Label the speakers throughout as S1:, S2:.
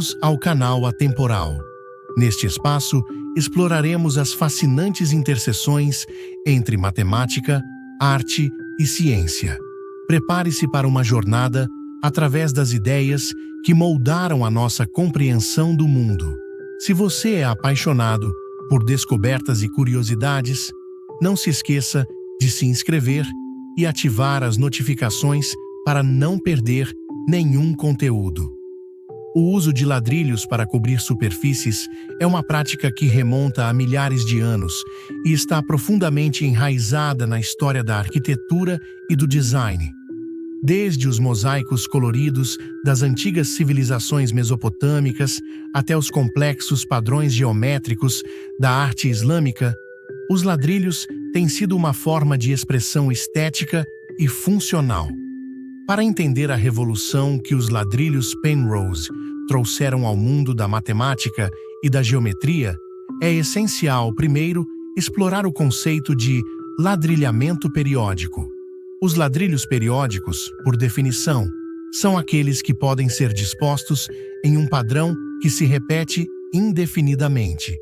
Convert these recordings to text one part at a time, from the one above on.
S1: Bem-vindos ao canal Atemporal. Neste espaço, exploraremos as fascinantes interseções entre matemática, arte e ciência. Prepare-se para uma jornada através das ideias que moldaram a nossa compreensão do mundo. Se você é apaixonado por descobertas e curiosidades, não se esqueça de se inscrever e ativar as notificações para não perder nenhum conteúdo. O uso de ladrilhos para cobrir superfícies é uma prática que remonta a milhares de anos e está profundamente enraizada na história da arquitetura e do design. Desde os mosaicos coloridos das antigas civilizações mesopotâmicas até os complexos padrões geométricos da arte islâmica, os ladrilhos têm sido uma forma de expressão estética e funcional. Para entender a revolução que os ladrilhos Penrose trouxeram ao mundo da matemática e da geometria, é essencial, primeiro, explorar o conceito de ladrilhamento periódico. Os ladrilhos periódicos, por definição, são aqueles que podem ser dispostos em um padrão que se repete indefinidamente.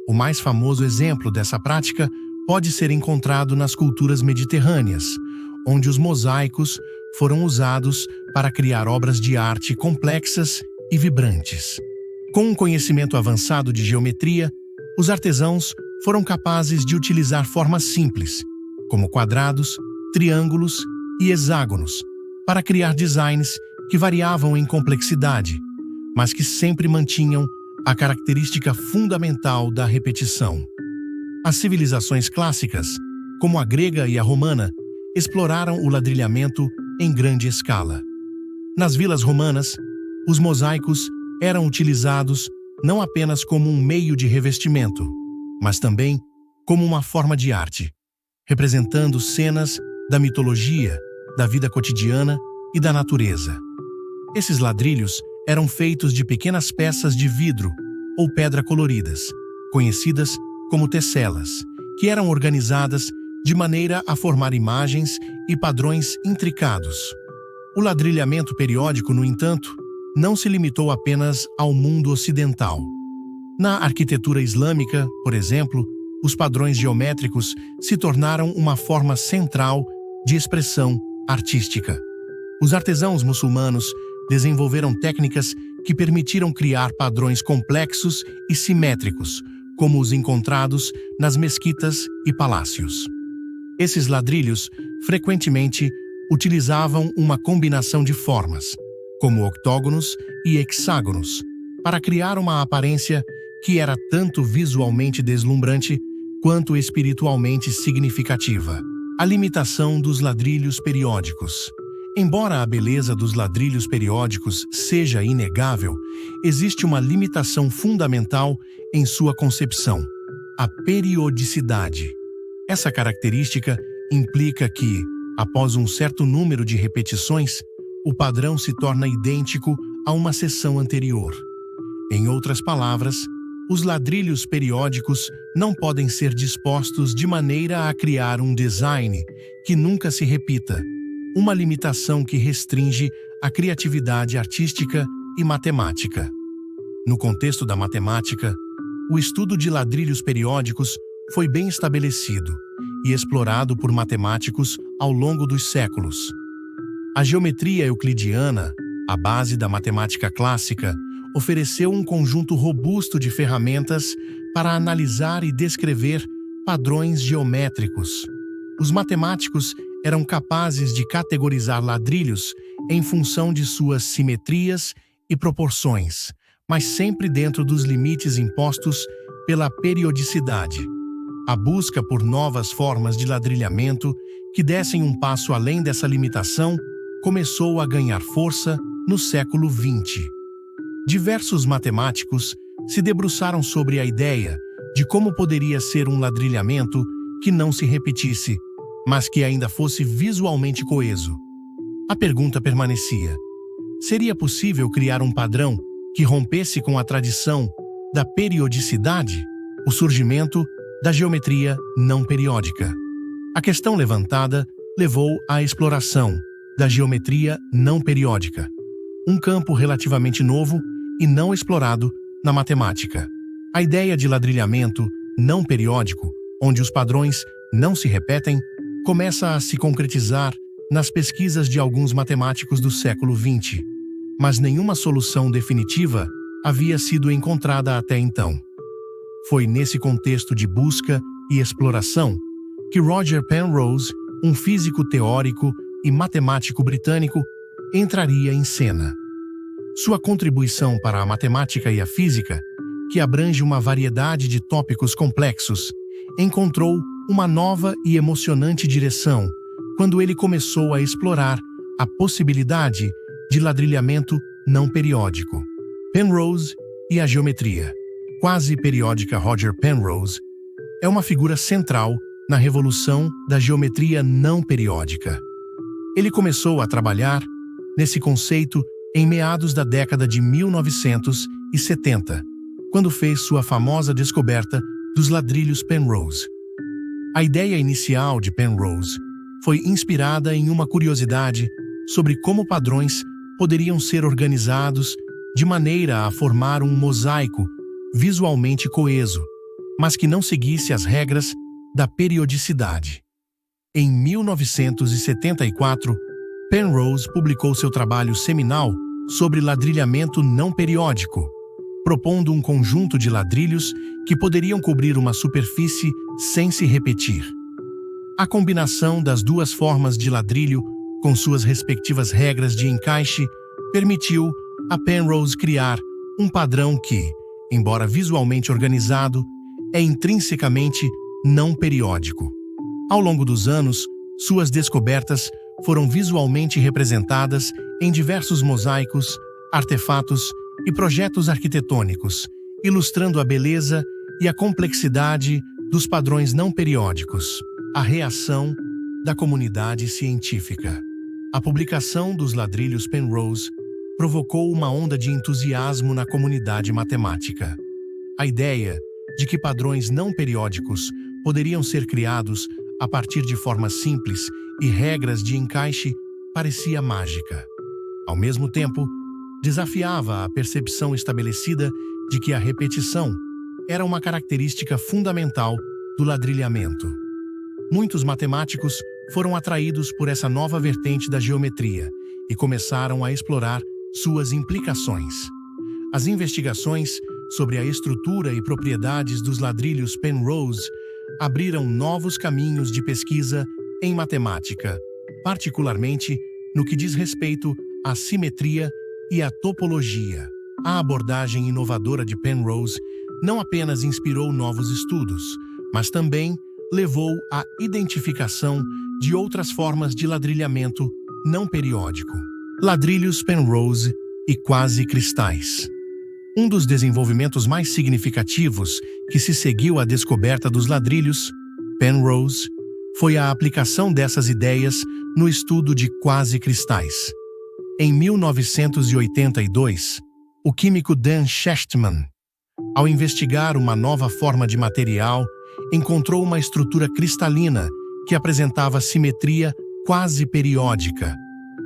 S1: O mais famoso exemplo dessa prática pode ser encontrado nas culturas mediterrâneas, onde os mosaicos foram usados para criar obras de arte complexas e vibrantes. Com um conhecimento avançado de geometria, os artesãos foram capazes de utilizar formas simples, como quadrados, triângulos e hexágonos, para criar designs que variavam em complexidade, mas que sempre mantinham a característica fundamental da repetição. As civilizações clássicas, como a grega e a romana, exploraram o ladrilhamento em grande escala. Nas vilas romanas, os mosaicos eram utilizados não apenas como um meio de revestimento, mas também como uma forma de arte, representando cenas da mitologia, da vida cotidiana e da natureza. Esses ladrilhos eram feitos de pequenas peças de vidro ou pedra coloridas, conhecidas como tesselas, que eram organizadas de maneira a formar imagens e padrões intricados. O ladrilhamento periódico, no entanto, não se limitou apenas ao mundo ocidental. Na arquitetura islâmica, por exemplo, os padrões geométricos se tornaram uma forma central de expressão artística. Os artesãos muçulmanos desenvolveram técnicas que permitiram criar padrões complexos e simétricos, como os encontrados nas mesquitas e palácios. Esses ladrilhos frequentemente utilizavam uma combinação de formas, como octógonos e hexágonos, para criar uma aparência que era tanto visualmente deslumbrante quanto espiritualmente significativa. A limitação dos ladrilhos periódicos. Embora a beleza dos ladrilhos periódicos seja inegável, existe uma limitação fundamental em sua concepção: a periodicidade. Essa característica implica que, após um certo número de repetições, o padrão se torna idêntico a uma seção anterior. Em outras palavras, os ladrilhos periódicos não podem ser dispostos de maneira a criar um design que nunca se repita, uma limitação que restringe a criatividade artística e matemática. No contexto da matemática, o estudo de ladrilhos periódicos foi bem estabelecido e explorado por matemáticos ao longo dos séculos. A geometria euclidiana, a base da matemática clássica, ofereceu um conjunto robusto de ferramentas para analisar e descrever padrões geométricos. Os matemáticos eram capazes de categorizar ladrilhos em função de suas simetrias e proporções, mas sempre dentro dos limites impostos pela periodicidade. A busca por novas formas de ladrilhamento que dessem um passo além dessa limitação começou a ganhar força no século XX. Diversos matemáticos se debruçaram sobre a ideia de como poderia ser um ladrilhamento que não se repetisse, mas que ainda fosse visualmente coeso. A pergunta permanecia: seria possível criar um padrão que rompesse com a tradição da periodicidade? O surgimento da geometria não periódica. A questão levantada levou à exploração da geometria não periódica, um campo relativamente novo e não explorado na matemática. A ideia de ladrilhamento não periódico, onde os padrões não se repetem, começa a se concretizar nas pesquisas de alguns matemáticos do século XX, mas nenhuma solução definitiva havia sido encontrada até então. Foi nesse contexto de busca e exploração que Roger Penrose, um físico teórico e matemático britânico, entraria em cena. Sua contribuição para a matemática e a física, que abrange uma variedade de tópicos complexos, encontrou uma nova e emocionante direção quando ele começou a explorar a possibilidade de ladrilhamento não periódico. Penrose e a geometria quase periódica. Roger Penrose é uma figura central na revolução da geometria não periódica. Ele começou a trabalhar nesse conceito em meados da década de 1970, quando fez sua famosa descoberta dos ladrilhos Penrose. A ideia inicial de Penrose foi inspirada em uma curiosidade sobre como padrões poderiam ser organizados de maneira a formar um mosaico visualmente coeso, mas que não seguisse as regras da periodicidade. Em 1974, Penrose publicou seu trabalho seminal sobre ladrilhamento não periódico, propondo um conjunto de ladrilhos que poderiam cobrir uma superfície sem se repetir. A combinação das duas formas de ladrilho, com suas respectivas regras de encaixe, permitiu a Penrose criar um padrão que, embora visualmente organizado, é intrinsecamente não periódico. Ao longo dos anos, suas descobertas foram visualmente representadas em diversos mosaicos, artefatos e projetos arquitetônicos, ilustrando a beleza e a complexidade dos padrões não periódicos. A reação da comunidade científica. A publicação dos ladrilhos Penrose provocou uma onda de entusiasmo na comunidade matemática. A ideia de que padrões não periódicos poderiam ser criados a partir de formas simples e regras de encaixe parecia mágica. Ao mesmo tempo, desafiava a percepção estabelecida de que a repetição era uma característica fundamental do ladrilhamento. Muitos matemáticos foram atraídos por essa nova vertente da geometria e começaram a explorar suas implicações. As investigações sobre a estrutura e propriedades dos ladrilhos Penrose abriram novos caminhos de pesquisa em matemática, particularmente no que diz respeito à simetria e à topologia. A abordagem inovadora de Penrose não apenas inspirou novos estudos, mas também levou à identificação de outras formas de ladrilhamento não periódico. Ladrilhos Penrose e quase-cristais. Um dos desenvolvimentos mais significativos que se seguiu à descoberta dos ladrilhos Penrose foi a aplicação dessas ideias no estudo de quase-cristais. Em 1982, o químico Dan Shechtman, ao investigar uma nova forma de material, encontrou uma estrutura cristalina que apresentava simetria quase periódica,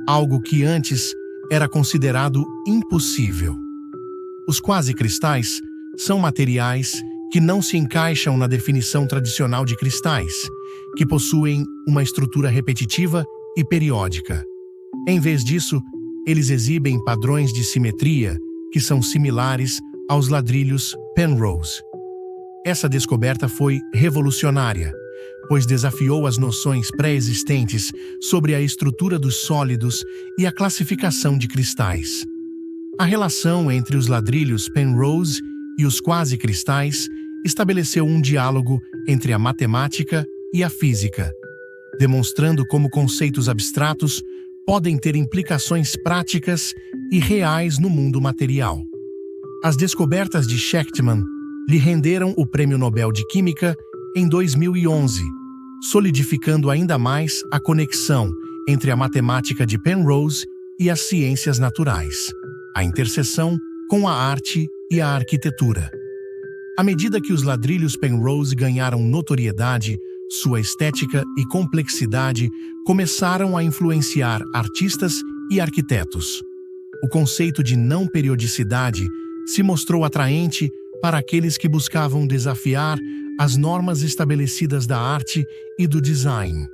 S1: algo que antes era considerado impossível. Os quase-cristais são materiais que não se encaixam na definição tradicional de cristais, que possuem uma estrutura repetitiva e periódica. Em vez disso, eles exibem padrões de simetria que são similares aos ladrilhos Penrose. Essa descoberta foi revolucionária, pois desafiou as noções pré-existentes sobre a estrutura dos sólidos e a classificação de cristais. A relação entre os ladrilhos Penrose e os quase-cristais estabeleceu um diálogo entre a matemática e a física, demonstrando como conceitos abstratos podem ter implicações práticas e reais no mundo material. As descobertas de Shechtman lhe renderam o Prêmio Nobel de Química em 2011, solidificando ainda mais a conexão entre a matemática de Penrose e as ciências naturais, a interseção com a arte e a arquitetura. À medida que os ladrilhos Penrose ganharam notoriedade, sua estética e complexidade começaram a influenciar artistas e arquitetos. o conceito de não periodicidade se mostrou atraente para aqueles que buscavam desafiar as normas estabelecidas da arte e do design.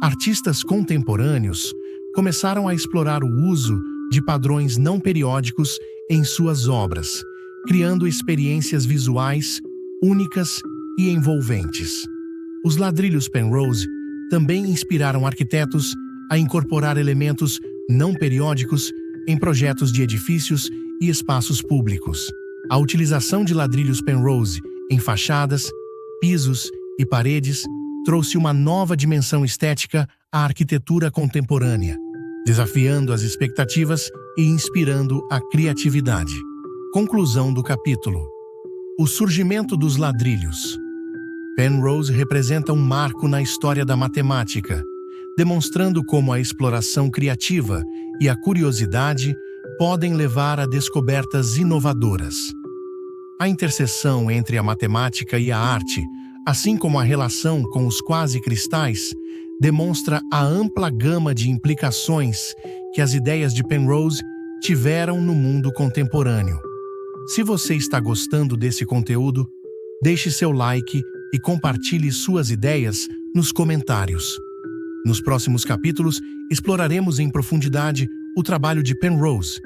S1: Artistas contemporâneos começaram a explorar o uso de padrões não periódicos em suas obras, criando experiências visuais únicas e envolventes. Os ladrilhos Penrose também inspiraram arquitetos a incorporar elementos não periódicos em projetos de edifícios e espaços públicos. A utilização de ladrilhos Penrose em fachadas, pisos e paredes trouxe uma nova dimensão estética à arquitetura contemporânea, desafiando as expectativas e inspirando a criatividade. Conclusão do capítulo. O surgimento dos ladrilhos. Penrose representa um marco na história da matemática, demonstrando como a exploração criativa e a curiosidade podem levar a descobertas inovadoras. A interseção entre a matemática e a arte, assim como a relação com os quase-cristais, demonstra a ampla gama de implicações que as ideias de Penrose tiveram no mundo contemporâneo. Se você está gostando desse conteúdo, deixe seu like e compartilhe suas ideias nos comentários. Nos próximos capítulos, exploraremos em profundidade o trabalho de Penrose,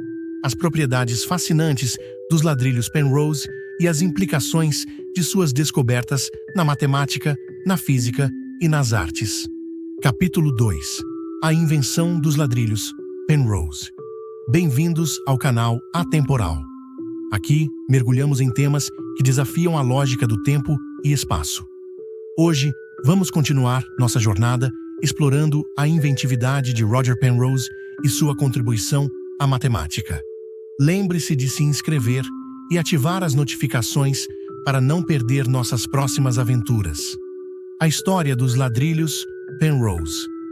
S1: as propriedades fascinantes dos ladrilhos Penrose e as implicações de suas descobertas na matemática, na física e nas artes. Capítulo 2. A invenção dos ladrilhos Penrose. Bem-vindos ao canal Atemporal. Aqui, mergulhamos em temas que desafiam a lógica do tempo e espaço. Hoje, vamos continuar nossa jornada explorando a inventividade de Roger Penrose e sua contribuição à matemática. Lembre-se de se inscrever e ativar as notificações para não perder nossas próximas aventuras. A história dos ladrilhos Penrose.